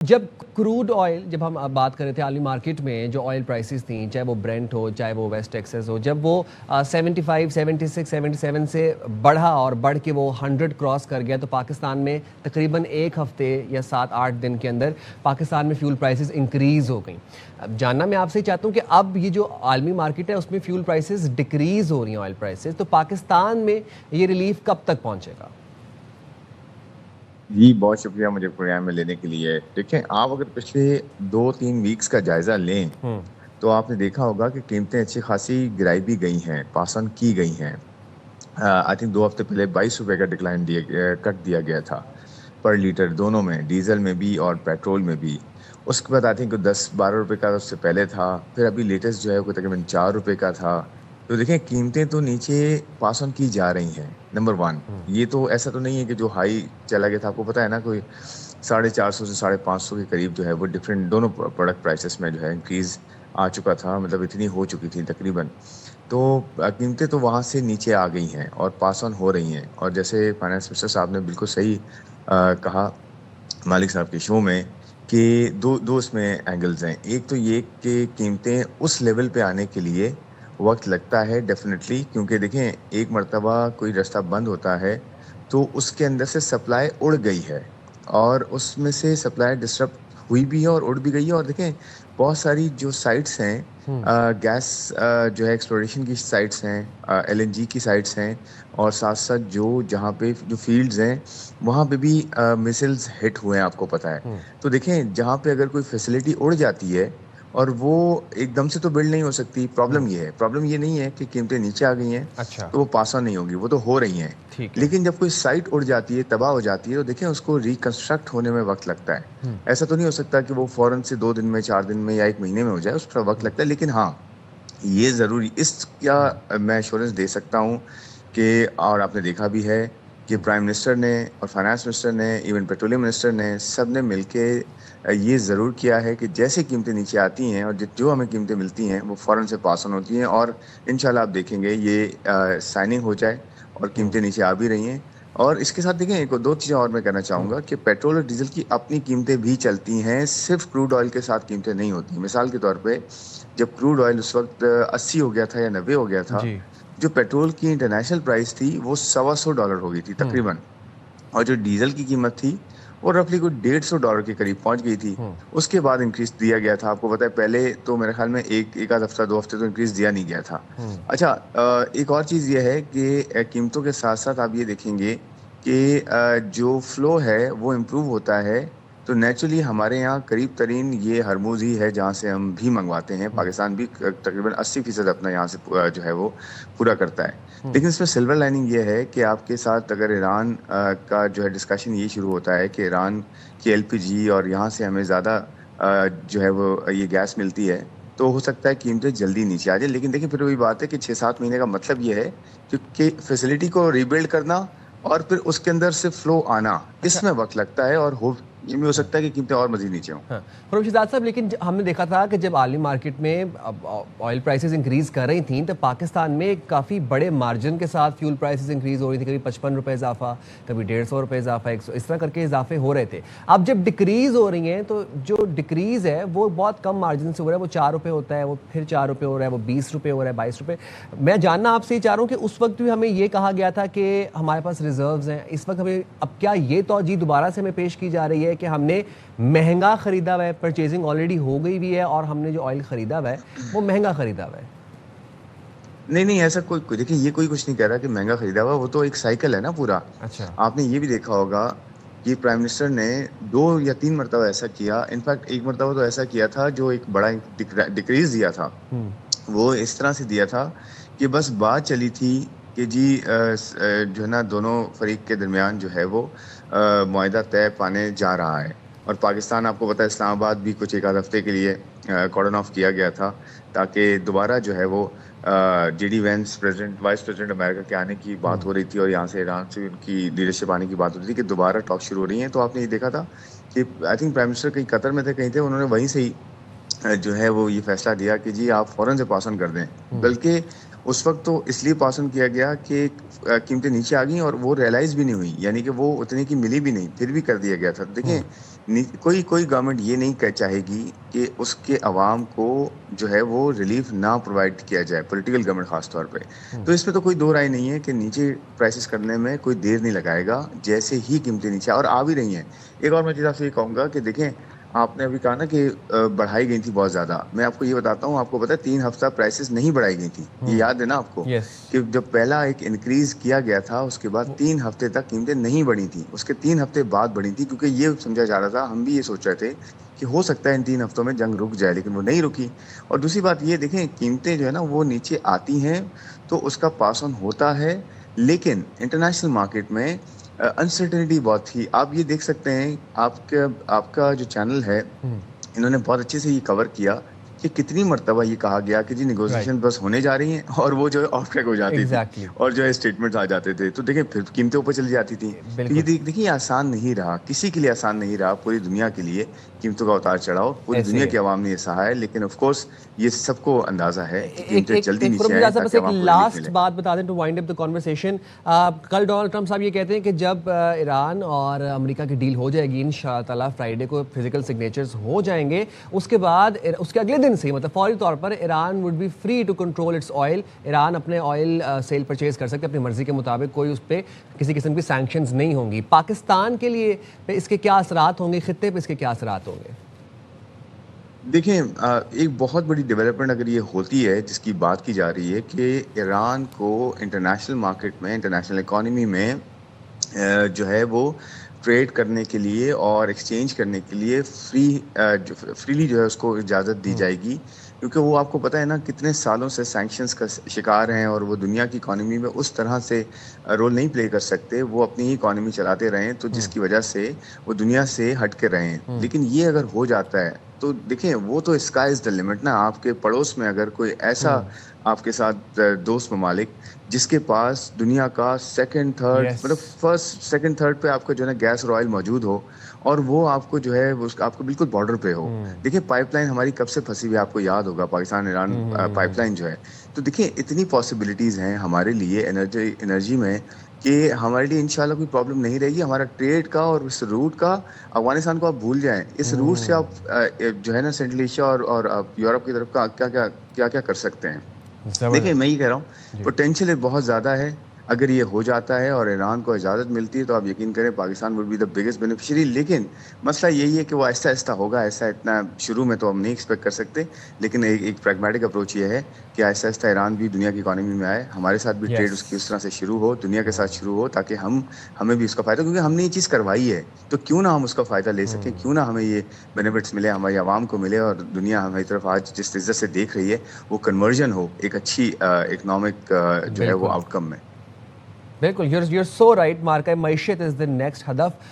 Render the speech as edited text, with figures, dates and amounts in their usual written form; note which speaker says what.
Speaker 1: جب crude oil جب ہم بات کر رہے تھے عالمی مارکیٹ میں جو آئل پرائسز تھیں، چاہے وہ برینٹ ہو چاہے وہ ویسٹ ٹیکسس ہو، جب وہ 75 76 77 سے بڑھا اور بڑھ کے وہ 100 کراس کر گیا تو پاکستان میں تقریباً ایک ہفتے یا 7-8 دن کے اندر پاکستان میں فیول پرائسز انکریز ہو گئیں. جاننا میں آپ سے چاہتا ہوں کہ اب یہ جو عالمی مارکیٹ ہے اس میں فیول پرائسز ڈکریز ہو رہی ہیں، آئل پرائسز، تو پاکستان میں یہ ریلیف کب تک پہنچے گا؟
Speaker 2: جی بہت شکریہ مجھے پروگرام میں لینے کے لیے. دیکھیں آپ اگر پچھلے 2-3 ویکس کا جائزہ لیں تو آپ نے دیکھا ہوگا کہ قیمتیں اچھی خاصی گرائی بھی گئی ہیں، پاس آن کی گئی ہیں. آئی تھنک 2 ہفتے پہلے 22 روپے کا ڈکلائن کٹ دیا گیا تھا پر لیٹر، دونوں میں، ڈیزل میں بھی اور پیٹرول میں بھی. اس کے بعد آئی تھنک 10-12 روپے کا اس سے پہلے تھا، پھر ابھی لیٹسٹ جو ہے وہ تقریباً 4 روپے کا تھا. تو دیکھیں قیمتیں تو نیچے پاس آن کی جا رہی ہیں. نمبر 1 یہ تو ایسا تو نہیں ہے کہ جو ہائی چلا گیا تھا، آپ کو پتہ ہے نا، کوئی 450 سے 550 کے قریب جو ہے وہ ڈفرینٹ دونوں پروڈکٹ پرائسز میں جو ہے انکریز آ چکا تھا، مطلب اتنی ہو چکی تھی تقریباً. تو قیمتیں تو وہاں سے نیچے آ گئی ہیں اور پاس آن ہو رہی ہیں. اور جیسے فائنانس منسٹر صاحب نے بالکل صحیح کہا مالک صاحب کے شو میں کہ دو اس میں اینگلز ہیں. ایک تو یہ کہ قیمتیں اس لیول پہ آنے کے لیے وقت لگتا ہے ڈیفینیٹلی، کیونکہ دیکھیں ایک مرتبہ کوئی راستہ بند ہوتا ہے تو اس کے اندر سے سپلائی اڑ گئی ہے، اور اس میں سے سپلائی ڈسٹرب ہوئی بھی ہے اور اڑ بھی گئی ہے. اور دیکھیں بہت ساری جو سائٹس ہیں، گیس جو ہے ایکسپلوریشن کی سائٹس ہیں، LNG کی سائٹس ہیں، اور ساتھ ساتھ جہاں پہ جو فیلڈز ہیں وہاں پہ بھی میسلز ہٹ ہوئے ہیں، آپ کو پتہ ہے. تو دیکھیں جہاں پہ اگر کوئی فیسلٹی اڑ جاتی ہے اور وہ ایک دم سے تو بلڈ نہیں ہو سکتی. پرابلم یہ نہیں ہے کہ قیمتیں نیچے آ گئی ہیں
Speaker 1: اچھا
Speaker 2: تو وہ پاس آن نہیں ہوگی، وہ تو ہو رہی ہیں.
Speaker 1: ٹھیک ہے.
Speaker 2: لیکن جب کوئی سائٹ اڑ جاتی ہے، تباہ ہو جاتی ہے، تو دیکھیں اس کو ریکنسٹرکٹ ہونے میں وقت لگتا ہے. ایسا تو نہیں ہو سکتا کہ وہ فوراً سے 2 دن میں، 4 دن میں یا 1 مہینے میں ہو جائے، اس پر وقت لگتا ہے. لیکن ہاں یہ ضروری اس کا میں ایشورنس دے سکتا ہوں کہ، اور آپ نے دیکھا بھی ہے کہ پرائم منسٹر نے اور فائنانس منسٹر نے، ایون پیٹرولیم منسٹر نے، سب نے مل کے یہ ضرور کیا ہے کہ جیسے قیمتیں نیچے آتی ہیں اور جو ہمیں قیمتیں ملتی ہیں وہ فوراً سے پاس آن ہوتی ہیں. اور انشاءاللہ آپ دیکھیں گے یہ سائننگ ہو جائے اور قیمتیں نیچے آ بھی رہی ہیں. اور اس کے ساتھ دیکھیں ایک 2 چیزیں اور میں کہنا چاہوں گا کہ پیٹرول اور ڈیزل کی اپنی قیمتیں بھی چلتی ہیں، صرف کروڈ آئل کے ساتھ قیمتیں نہیں ہوتی. مثال کے طور پہ جب کروڈ آئل اس وقت 80 ہو گیا تھا یا 90 ہو گیا تھا،
Speaker 1: جی
Speaker 2: جو پیٹرول کی انٹرنیشنل پرائس تھی وہ $125 ہو گئی تھی تقریباً، اور جو ڈیزل کی قیمت تھی وہ رفلی کوئی $150 کے قریب پہنچ گئی تھی. اس کے بعد انکریز دیا گیا تھا. آپ کو پتہ ہے پہلے تو میرے خیال میں ایک آدھ ہفتہ 2 ہفتے تو انکریز دیا نہیں گیا تھا. اچھا ایک اور چیز یہ ہے کہ قیمتوں کے ساتھ ساتھ آپ یہ دیکھیں گے کہ جو فلو ہے وہ امپروو ہوتا ہے. تو نیچرلی ہمارے یہاں قریب ترین یہ ہرموز ہی ہے جہاں سے ہم بھی منگواتے ہیں. پاکستان بھی تقریباً 80% اپنا یہاں سے جو ہے وہ پورا کرتا ہے. لیکن اس میں سلور لائننگ یہ ہے کہ آپ کے ساتھ اگر ایران کا جو ہے ڈسکشن یہ شروع ہوتا ہے کہ ایران کی LPG اور یہاں سے ہمیں زیادہ جو ہے وہ یہ گیس ملتی ہے، تو ہو سکتا ہے قیمتیں جلدی نیچے آ جائیں. لیکن دیکھیں پھر وہی بات ہے کہ 6-7 مہینے کا مطلب یہ ہے کہ فیسلٹی کو ریبلڈ کرنا اور پھر اس کے اندر سے فلو آنا، اس میں وقت لگتا ہے. اور یہ بھی ہو سکتا ہے کہ قیمتیں اور مزید نیچے ہوں.
Speaker 1: فروخت شہزاد صاحب، لیکن ہم نے دیکھا تھا کہ جب عالمی مارکیٹ میں آئل پرائسز انکریز کر رہی تھیں تو پاکستان میں کافی بڑے مارجن کے ساتھ فیول پرائسز انکریز ہو رہی تھی. کبھی 55 روپے اضافہ، کبھی 150 روپے اضافہ، اس طرح کر کے اضافے ہو رہے تھے. اب جب ڈکریز ہو رہی ہیں تو جو ڈکریز ہے وہ بہت کم مارجن سے ہو رہا ہے. وہ 4 روپے ہوتا ہے، وہ پھر 4 روپے ہو رہا ہے، وہ 20 روپے ہو رہا ہے، 22 روپے. میں جاننا آپ سے یہ چاہ رہا ہوں کہ اس وقت بھی ہمیں یہ کہا گیا تھا کہ ہمارے پاس ریزروز ہیں. اس وقت ہمیں اب کیا یہ توجہ دوبارہ سے ہمیں پیش کی جا رہی ہے کہ ہم نے مہنگا خریدا ہوا ہے، پرچیزنگ آلریڈی ہو گئی بھی ہے اور ہم نے جو آئل خریدا ہوا ہے وہ مہنگا خریدا ہوا ہے؟
Speaker 2: نہیں ایسا کوئی دیکھیں یہ کوئی کچھ نہیں کہہ رہا کہ مہنگا خریدا ہوا، وہ تو ایک سائیکل ہے نا پورا.
Speaker 1: اچھا
Speaker 2: آپ نے یہ بھی دیکھا ہوگا کہ پرائم منسٹر نے 2 یا 3 مرتبہ ایسا کیا. انفیکٹ ایک مرتبہ تو ایسا کیا تھا جو ایک بڑا ڈکریز دیا تھا، وہ اس طرح سے دیا تھا کہ بس بات چلی تھی کہ جی جو ہے نا دونوں فریق کے درمیان جو ہے وہ معاہدہ طے پانے جا رہا ہے. اور پاکستان آپ کو پتہ ہے اسلام آباد بھی کچھ 1 آدھ ہفتے کے لیے کارڈن آف کیا گیا تھا تاکہ دوبارہ جو ہے وہ JD وینس وائس پریزیڈنٹ امریکہ کے آنے کی بات ہو رہی تھی اور یہاں سے ایران سے ان کی لیڈرشپ آنے کی بات ہو رہی تھی کہ دوبارہ ٹاک شروع ہو رہی ہیں. تو آپ نے یہ دیکھا تھا کہ آئی تھنک پرائم منسٹر کہیں قطر میں تھے، کہیں تھے، انہوں نے وہیں سے ہی جو ہے وہ یہ فیصلہ دیا کہ جی آپ فوراً سے پاس آن کر دیں. بلکہ اس وقت تو اس لیے پاس آن کیا گیا کہ قیمتیں نیچے آ گئیں اور وہ ریئلائز بھی نہیں ہوئی، یعنی کہ وہ اتنے کی ملی بھی نہیں، پھر بھی کر دیا گیا تھا. دیکھیں کوئی گورنمنٹ یہ نہیں چاہے گی کہ اس کے عوام کو جو ہے وہ ریلیف نہ پرووائڈ کیا جائے، پولیٹیکل گورنمنٹ خاص طور پہ. تو اس پہ تو کوئی دو رائے نہیں ہے کہ نیچے پرائسز کرنے میں کوئی دیر نہیں لگائے گا، جیسے ہی قیمتیں نیچے اور آ بھی رہی ہیں. ایک اور میں چیز آپ سے یہ کہوں گا کہ دیکھیں، آپ نے ابھی کہا نا کہ بڑھائی گئی تھی بہت زیادہ. میں آپ کو یہ بتاتا ہوں، آپ کو پتا ہے 3 ہفتہ پرائسز نہیں بڑھائی گئی تھی. یہ یاد ہے نا آپ کو
Speaker 1: یس
Speaker 2: کہ جب پہلا ایک انکریز کیا گیا تھا اس کے بعد 3 ہفتے تک قیمتیں نہیں بڑھی تھیں، اس کے 3 ہفتے بعد بڑھی تھی، کیونکہ یہ سمجھا جا رہا تھا، ہم بھی یہ سوچ رہے تھے کہ ہو سکتا ہے ان 3 ہفتوں میں جنگ رک جائے، لیکن وہ نہیں رکی. اور دوسری بات یہ دیکھیں، قیمتیں جو ہے نا وہ نیچے آتی ہیں تو اس کا پاس آن ہوتا ہے، لیکن انٹرنیشنل مارکیٹ میں انسرٹنٹی بہت تھی. آپ یہ دیکھ سکتے ہیں، آپ کا جو چینل ہے انہوں نے بہت اچھے سے یہ کور کیا کہ کتنی مرتبہ یہ کہا گیا کہ جی
Speaker 1: رائٹ
Speaker 2: نیگوزیشن بس ہونے جا رہی ہیں، اور وہ جو ہے آف ٹریک ہو جاتی تھی
Speaker 1: ایگزیکٹلی
Speaker 2: اور جو ہے اسٹیٹمنٹس آ جاتے تھے. تو دیکھیں پھر قیمتیں اوپر چلی جاتی تھیں. تو یہ
Speaker 1: بالکل
Speaker 2: دیکھیے یہ آسان نہیں رہا، کسی کے لیے آسان نہیں رہا، پوری دنیا کے لیے قیمتوں کا اتار چڑھاؤ پوری
Speaker 1: ایسے
Speaker 2: دنیا
Speaker 1: ہی ہے.
Speaker 2: کی عوام نے یہ سہا ہے. لیکن آف کورس یہ سب کو اندازہ ہے کہ
Speaker 1: ایک
Speaker 2: قیمتیں
Speaker 1: ایک
Speaker 2: جلدی
Speaker 1: ایک
Speaker 2: نیچے
Speaker 1: فروخت
Speaker 2: آئیں
Speaker 1: صاحب بس
Speaker 2: تاکہ
Speaker 1: ایک
Speaker 2: عوام کو ریلیف
Speaker 1: لاسٹ
Speaker 2: ملے.
Speaker 1: بات بتا دیں to wind up the conversation. کل ڈونلڈ ٹرمپ صاحب یہ کہتے ہیں کہ جب ایران اور امریکہ کی ڈیل ہو جائے گی انشاء تعالیٰ فرائیڈے کو فزیکل سگنیچرز ہو جائیں گے، اس کے بعد اس کے اگلے دن سے مطلب فوری طور پر Iran would be free to control its oil. Iran اپنے آئل سیل پرچیز کر سکتے اپنی مرضی کے مطابق، کوئی اس پہ کسی قسم کی سینکشنز نہیں ہوں گی. پاکستان کے لیے اس کے کیا اثرات ہوں گے، خطے پہ اس کے کیا اثرات ہوں گے؟
Speaker 2: دیکھیں ایک بہت بڑی ڈیولپمنٹ اگر یہ ہوتی ہے جس کی بات کی جا رہی ہے کہ ایران کو انٹرنیشنل مارکیٹ میں، انٹرنیشنل اکانومی میں جو ہے وہ ٹریڈ کرنے کے لیے اور ایکسچینج کرنے کے لیے فریلی جو ہے اس کو اجازت دی جائے گی. کیونکہ وہ آپ کو پتہ ہے نا کتنے سالوں سے سینکشنز کا شکار ہیں اور وہ دنیا کی اکانومی میں اس طرح سے رول نہیں پلے کر سکتے. وہ اپنی ہی اکانومی چلاتے رہے تو جس کی وجہ سے وہ دنیا سے ہٹ کے رہے ہیں. لیکن یہ اگر ہو جاتا ہے تو دیکھیں وہ تو اسکائی از دا لمٹ نا. آپ کے پڑوس میں اگر کوئی ایسا آپ کے ساتھ دوست ممالک جس کے پاس دنیا کا سیکنڈ تھرڈ
Speaker 1: یس
Speaker 2: مطلب فرسٹ سیکنڈ تھرڈ پہ آپ کا جو ہے نا گیس اور آئل موجود ہو اور وہ آپ کو جو ہے آپ کو بالکل بارڈر پہ ہو. دیکھیں پائپ لائن ہماری کب سے پھنسی ہوئی ہے آپ کو یاد ہوگا، پاکستان ایران پائپ لائن جو ہے. تو دیکھیں اتنی پاسبلٹیز ہیں ہمارے لیے انرجی میں کہ ہمارے لیے انشاءاللہ کوئی پرابلم نہیں رہے گی. ہمارا ٹریڈ کا اور اس روٹ کا، افغانستان کو آپ بھول جائیں، اس روٹ سے آپ جو ہے نا سینٹرل ایشیا اور یورپ کی طرف کا کیا کیا کر سکتے ہیں. دیکھیں میں یہ کہہ رہا ہوں پوٹینشیل بہت زیادہ ہے. اگر یہ ہو جاتا ہے اور ایران کو اجازت ملتی ہے تو آپ یقین کریں Pakistan would be the biggest beneficiary. لیکن مسئلہ یہی ہے کہ وہ آہستہ آہستہ ہوگا. ایسا اتنا شروع میں تو ہم نہیں ایکسپیکٹ کر سکتے، لیکن ایک پریگمیٹک اپروچ یہ ہے کہ آہستہ آہستہ ایران بھی دنیا کی اکانومی میں آئے، ہمارے ساتھ بھی ٹریڈ اس کی اس طرح سے شروع ہو، دنیا کے ساتھ شروع ہو، تاکہ ہمیں بھی اس کا فائدہ، کیونکہ ہم نے یہ چیز کروائی ہے تو کیوں نہ ہم اس کا فائدہ لے سکیں، کیوں نہ ہمیں یہ بینیفٹس ملے، ہماری عوام کو ملے اور دنیا ہماری طرف آج جس عزت سے دیکھ رہی ہے وہ کنورژن ہو ایک اچھی اکنامک جو ہے وہ
Speaker 1: بالکل
Speaker 2: آؤٹ کم میں.
Speaker 1: بالکل. You are so right. مارکہ معیشت از دا نیکسٹ ہدف.